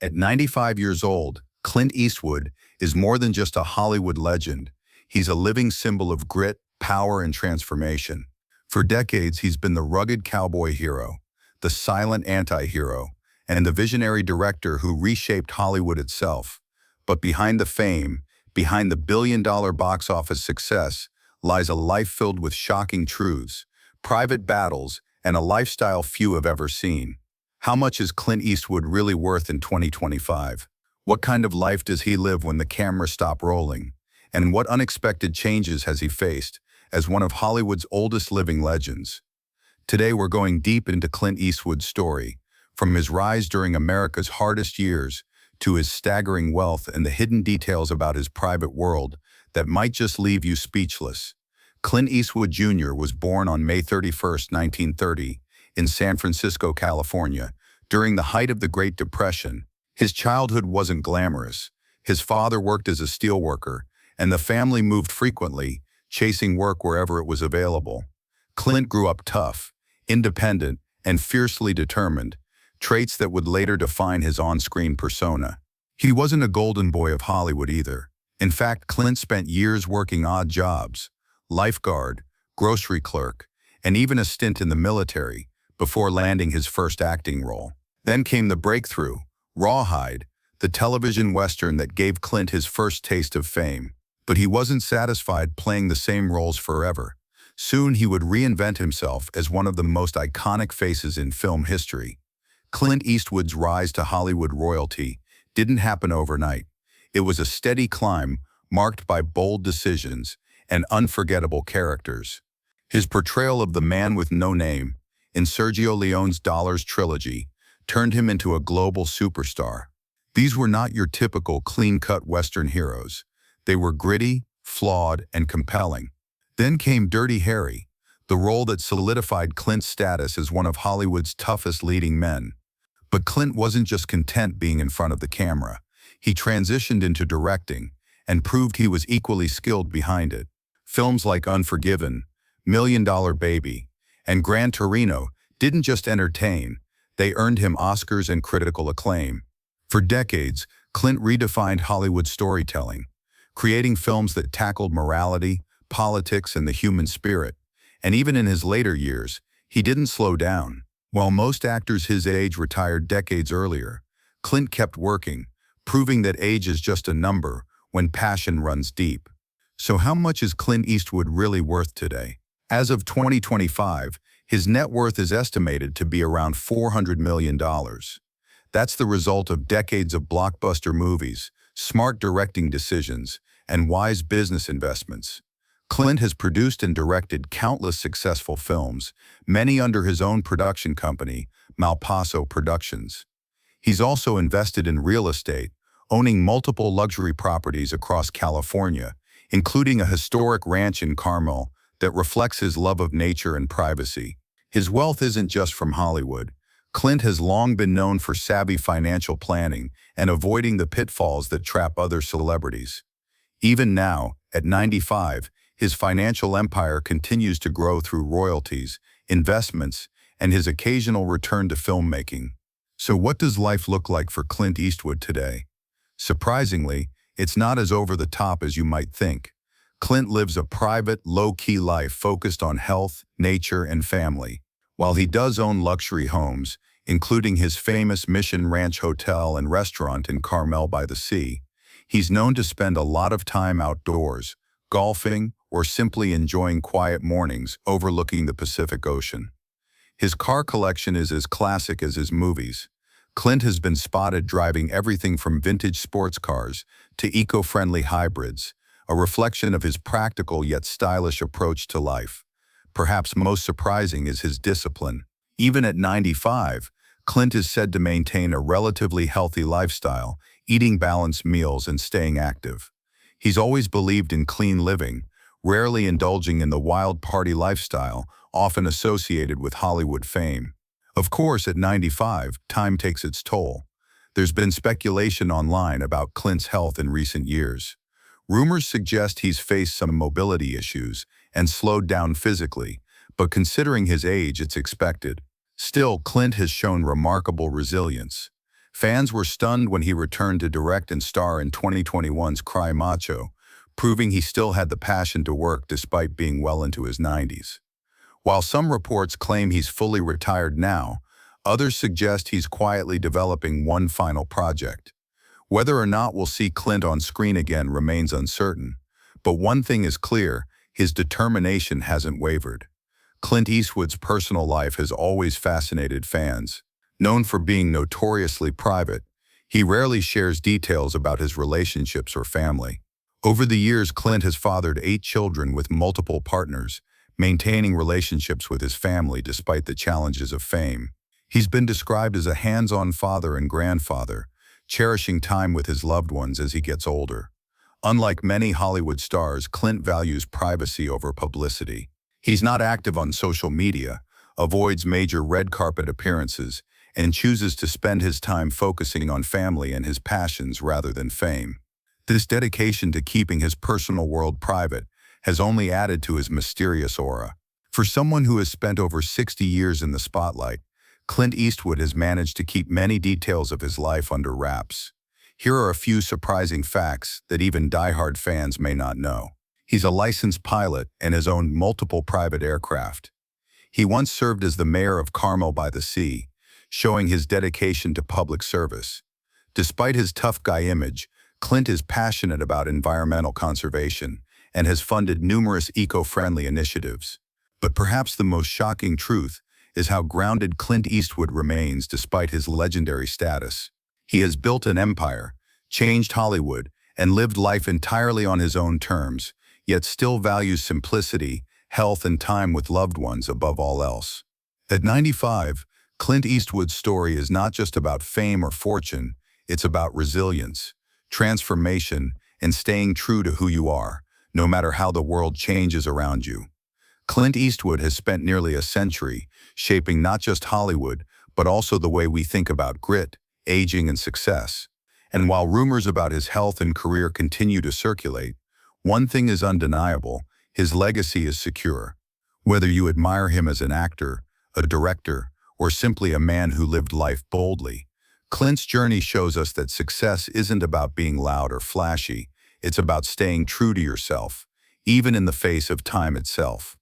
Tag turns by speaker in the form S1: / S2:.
S1: At 95 years old, Clint Eastwood is more than just a Hollywood legend. He's a living symbol of grit, power, and transformation. For decades, he's been the rugged cowboy hero, the silent anti-hero, and the visionary director who reshaped Hollywood itself. But behind the fame, behind the billion-dollar box office success, lies a life filled with shocking truths, private battles, and a lifestyle few have ever seen. How much is Clint Eastwood really worth in 2025? What kind of life does he live when the cameras stop rolling? And what unexpected changes has he faced as one of Hollywood's oldest living legends? Today we're going deep into Clint Eastwood's story, from his rise during America's hardest years to his staggering wealth and the hidden details about his private world that might just leave you speechless. Clint Eastwood Jr. was born on May 31, 1930, in San Francisco, California, during the height of the Great Depression. His childhood wasn't glamorous. His father worked as a steelworker, and the family moved frequently, chasing work wherever it was available. Clint grew up tough, independent, and fiercely determined, traits that would later define his on-screen persona. He wasn't a golden boy of Hollywood either. In fact, Clint spent years working odd jobs, lifeguard, grocery clerk, and even a stint in the military, before landing his first acting role. Then came the breakthrough, Rawhide, the television western that gave Clint his first taste of fame. But he wasn't satisfied playing the same roles forever. Soon he would reinvent himself as one of the most iconic faces in film history. Clint Eastwood's rise to Hollywood royalty didn't happen overnight. It was a steady climb marked by bold decisions and unforgettable characters. His portrayal of the man with no name in Sergio Leone's Dollars trilogy turned him into a global superstar. These were not your typical clean-cut Western heroes. They were gritty, flawed, and compelling. Then came Dirty Harry, the role that solidified Clint's status as one of Hollywood's toughest leading men. But Clint wasn't just content being in front of the camera. He transitioned into directing and proved he was equally skilled behind it. Films like Unforgiven, Million Dollar Baby, and Gran Torino didn't just entertain, they earned him Oscars and critical acclaim. For decades, Clint redefined Hollywood storytelling, creating films that tackled morality, politics, and the human spirit. And even in his later years, he didn't slow down. While most actors his age retired decades earlier, Clint kept working, proving that age is just a number when passion runs deep. So how much is Clint Eastwood really worth today? As of 2025, his net worth is estimated to be around $400 million. That's the result of decades of blockbuster movies, smart directing decisions, and wise business investments. Clint has produced and directed countless successful films, many under his own production company, Malpaso Productions. He's also invested in real estate, owning multiple luxury properties across California, including a historic ranch in Carmel that reflects his love of nature and privacy. His wealth isn't just from Hollywood. Clint has long been known for savvy financial planning and avoiding the pitfalls that trap other celebrities. Even now, at 95, his financial empire continues to grow through royalties, investments, and his occasional return to filmmaking. So what does life look like for Clint Eastwood today? Surprisingly, it's not as over-the-top as you might think. Clint lives a private, low-key life focused on health, nature, and family. While he does own luxury homes, including his famous Mission Ranch Hotel and restaurant in Carmel by the Sea, he's known to spend a lot of time outdoors, golfing, or simply enjoying quiet mornings overlooking the Pacific Ocean. His car collection is as classic as his movies. Clint has been spotted driving everything from vintage sports cars to eco-friendly hybrids, a reflection of his practical yet stylish approach to life. Perhaps most surprising is his discipline. Even at 95, Clint is said to maintain a relatively healthy lifestyle, eating balanced meals and staying active. He's always believed in clean living, rarely indulging in the wild party lifestyle often associated with Hollywood fame. Of course, at 95, time takes its toll. There's been speculation online about Clint's health in recent years. Rumors suggest he's faced some mobility issues and slowed down physically, but considering his age, it's expected. Still, Clint has shown remarkable resilience. Fans were stunned when he returned to direct and star in 2021's Cry Macho, proving he still had the passion to work despite being well into his 90s. While some reports claim he's fully retired now, others suggest he's quietly developing one final project. Whether or not we'll see Clint on screen again remains uncertain, but one thing is clear, his determination hasn't wavered. Clint Eastwood's personal life has always fascinated fans. Known for being notoriously private, he rarely shares details about his relationships or family. Over the years, Clint has fathered 8 children with multiple partners, maintaining relationships with his family despite the challenges of fame. He's been described as a hands-on father and grandfather, cherishing time with his loved ones as he gets older. Unlike many Hollywood stars, Clint values privacy over publicity. He's not active on social media, avoids major red carpet appearances, and chooses to spend his time focusing on family and his passions rather than fame. This dedication to keeping his personal world private has only added to his mysterious aura. For someone who has spent over 60 years in the spotlight, Clint Eastwood has managed to keep many details of his life under wraps. Here are a few surprising facts that even die-hard fans may not know. He's a licensed pilot and has owned multiple private aircraft. He once served as the mayor of Carmel by the Sea, showing his dedication to public service. Despite his tough guy image, Clint is passionate about environmental conservation and has funded numerous eco-friendly initiatives. But perhaps the most shocking truth is how grounded Clint Eastwood remains despite his legendary status. He has built an empire, changed Hollywood, and lived life entirely on his own terms, yet still values simplicity, health, and time with loved ones above all else. At 95, Clint Eastwood's story is not just about fame or fortune, it's about resilience, transformation, and staying true to who you are, no matter how the world changes around you. Clint Eastwood has spent nearly a century shaping not just Hollywood, but also the way we think about grit, aging, and success. And while rumors about his health and career continue to circulate, one thing is undeniable: his legacy is secure. Whether you admire him as an actor, a director, or simply a man who lived life boldly, Clint's journey shows us that success isn't about being loud or flashy, it's about staying true to yourself, even in the face of time itself.